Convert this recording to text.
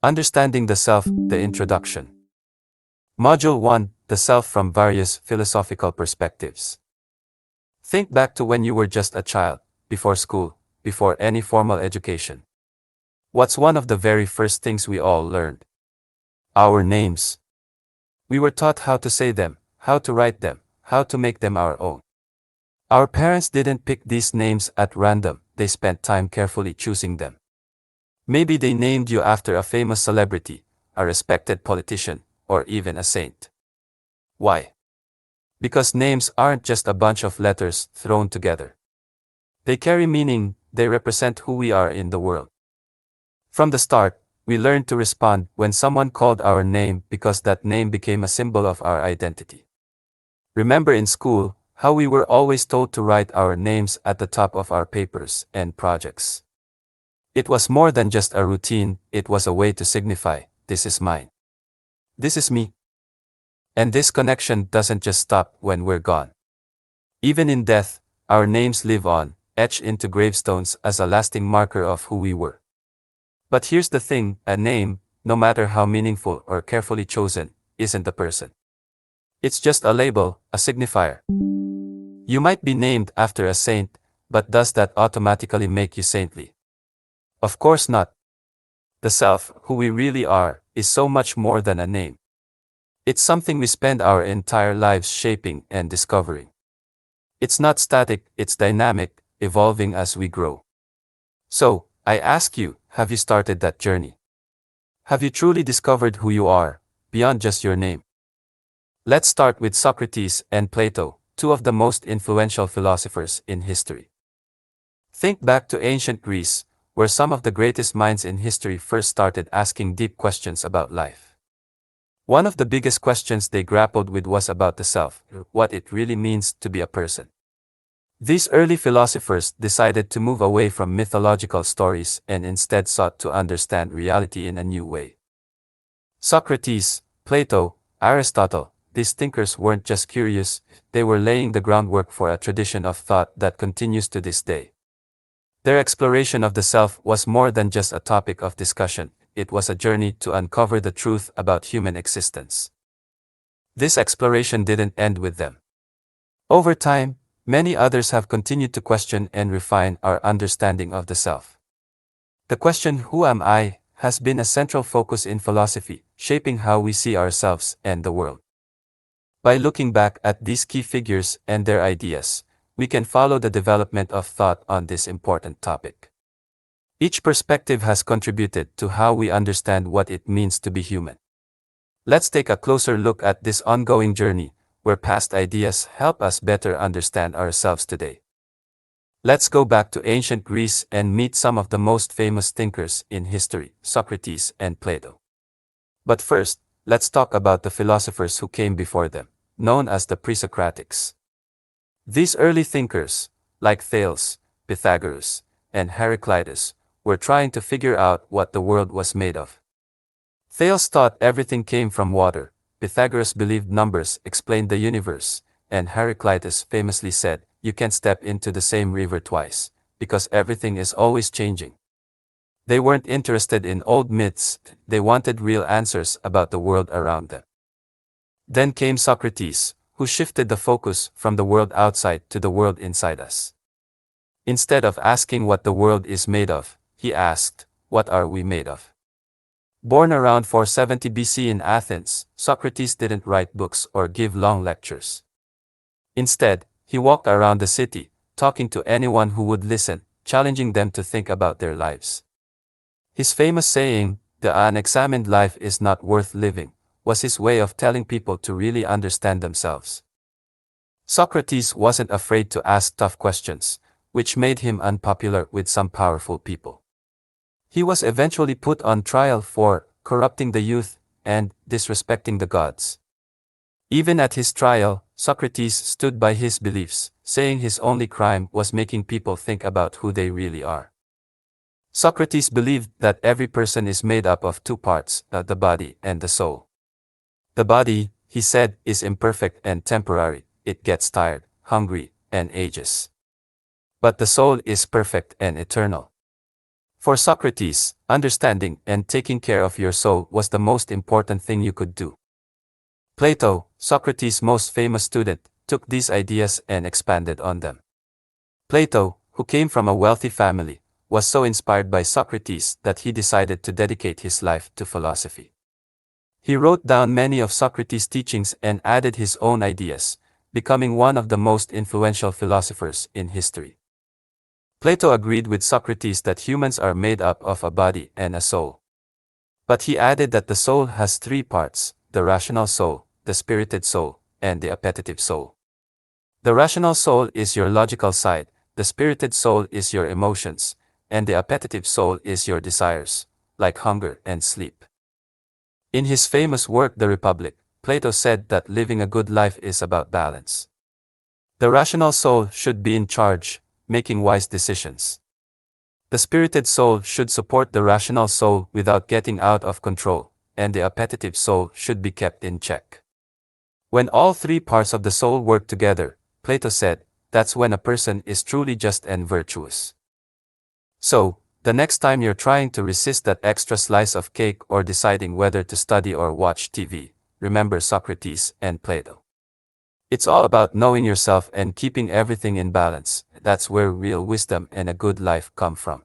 Understanding the Self, the Introduction. Module 1, The Self from Various Philosophical Perspectives. Think back to when you were just a child, before school, before any formal education. What's one of the very first things we all learned? Our names. We were taught how to say them, how to write them, how to make them our own. Our parents didn't pick these names at random, they spent time carefully choosing them. Maybe they named you after a famous celebrity, a respected politician, or even a saint. Why? Because names aren't just a bunch of letters thrown together. They carry meaning, they represent who we are in the world. From the start, we learned to respond when someone called our name because that name became a symbol of our identity. Remember in school, how we were always told to write our names at the top of our papers and projects. It was more than just a routine, it was a way to signify, this is mine. This is me. And this connection doesn't just stop when we're gone. Even in death, our names live on, etched into gravestones as a lasting marker of who we were. But here's the thing, a name, no matter how meaningful or carefully chosen, isn't a person. It's just a label, a signifier. You might be named after a saint, but does that automatically make you saintly? Of course not. The self, who we really are, is so much more than a name. It's something we spend our entire lives shaping and discovering. It's not static, it's dynamic, evolving as we grow. So, I ask you, have you started that journey? Have you truly discovered who you are, beyond just your name? Let's start with Socrates and Plato, two of the most influential philosophers in history. Think back to ancient Greece, where some of the greatest minds in history first started asking deep questions about life. One of the biggest questions they grappled with was about the self, what it really means to be a person. These early philosophers decided to move away from mythological stories and instead sought to understand reality in a new way. Socrates, Plato, Aristotle, these thinkers weren't just curious, they were laying the groundwork for a tradition of thought that continues to this day. Their exploration of the self was more than just a topic of discussion, it was a journey to uncover the truth about human existence. This exploration didn't end with them. Over time, many others have continued to question and refine our understanding of the self. The question, who am I, has been a central focus in philosophy, shaping how we see ourselves and the world. By looking back at these key figures and their ideas, we can follow the development of thought on this important topic. Each perspective has contributed to how we understand what it means to be human. Let's take a closer look at this ongoing journey, where past ideas help us better understand ourselves today. Let's go back to ancient Greece and meet some of the most famous thinkers in history, Socrates and Plato. But first, let's talk about the philosophers who came before them, known as the pre-Socratics. These early thinkers, like Thales, Pythagoras, and Heraclitus, were trying to figure out what the world was made of. Thales thought everything came from water, Pythagoras believed numbers explained the universe, and Heraclitus famously said, you can't step into the same river twice, because everything is always changing. They weren't interested in old myths, they wanted real answers about the world around them. Then came Socrates, who shifted the focus from the world outside to the world inside us. Instead of asking what the world is made of, he asked, what are we made of? Born around 470 BC in Athens, Socrates didn't write books or give long lectures. Instead, he walked around the city, talking to anyone who would listen, challenging them to think about their lives. His famous saying, the unexamined life is not worth living, was his way of telling people to really understand themselves. Socrates wasn't afraid to ask tough questions, which made him unpopular with some powerful people. He was eventually put on trial for corrupting the youth and disrespecting the gods. Even at his trial, Socrates stood by his beliefs, saying his only crime was making people think about who they really are. Socrates believed that every person is made up of two parts, the body and the soul. The body, he said, is imperfect and temporary, it gets tired, hungry, and ages. But the soul is perfect and eternal. For Socrates, understanding and taking care of your soul was the most important thing you could do. Plato, Socrates' most famous student, took these ideas and expanded on them. Plato, who came from a wealthy family, was so inspired by Socrates that he decided to dedicate his life to philosophy. He wrote down many of Socrates' teachings and added his own ideas, becoming one of the most influential philosophers in history. Plato agreed with Socrates that humans are made up of a body and a soul. But he added that the soul has three parts: the rational soul, the spirited soul, and the appetitive soul. The rational soul is your logical side, the spirited soul is your emotions, and the appetitive soul is your desires, like hunger and sleep. In his famous work The Republic, Plato said that living a good life is about balance. The rational soul should be in charge, making wise decisions. The spirited soul should support the rational soul without getting out of control, and the appetitive soul should be kept in check. When all three parts of the soul work together, Plato said, that's when a person is truly just and virtuous. So, the next time you're trying to resist that extra slice of cake or deciding whether to study or watch TV, remember Socrates and Plato. It's all about knowing yourself and keeping everything in balance. That's where real wisdom and a good life come from.